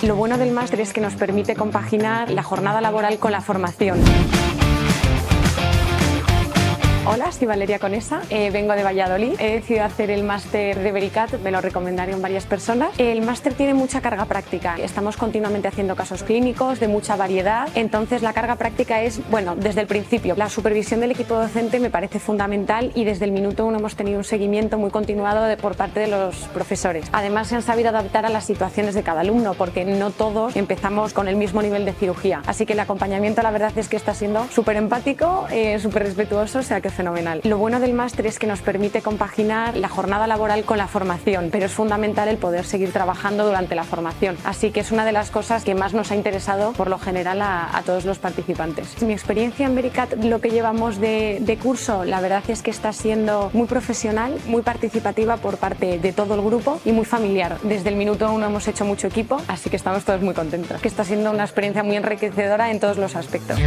Lo bueno del máster es que nos permite compaginar la jornada laboral con la formación. Hola, soy Valeria Conesa, vengo de Valladolid. He decidido hacer el máster de Vericat, me lo recomendaron varias personas. El máster tiene mucha carga práctica, estamos continuamente haciendo casos clínicos de mucha variedad, entonces la carga práctica es, bueno, desde el principio. La supervisión del equipo docente me parece fundamental y desde el minuto uno hemos tenido un seguimiento muy continuado por parte de los profesores. Además se han sabido adaptar a las situaciones de cada alumno, porque no todos empezamos con el mismo nivel de cirugía. Así que el acompañamiento la verdad es que está siendo súper empático, súper respetuoso, o sea que fenomenal. Lo bueno del máster es que nos permite compaginar la jornada laboral con la formación, pero es fundamental el poder seguir trabajando durante la formación. Así que es una de las cosas que más nos ha interesado por lo general a todos los participantes. Mi experiencia en Vericat, lo que llevamos de curso, la verdad es que está siendo muy profesional, muy participativa por parte de todo el grupo y muy familiar. Desde el minuto uno hemos hecho mucho equipo, así que estamos todos muy contentos. Que está siendo una experiencia muy enriquecedora en todos los aspectos.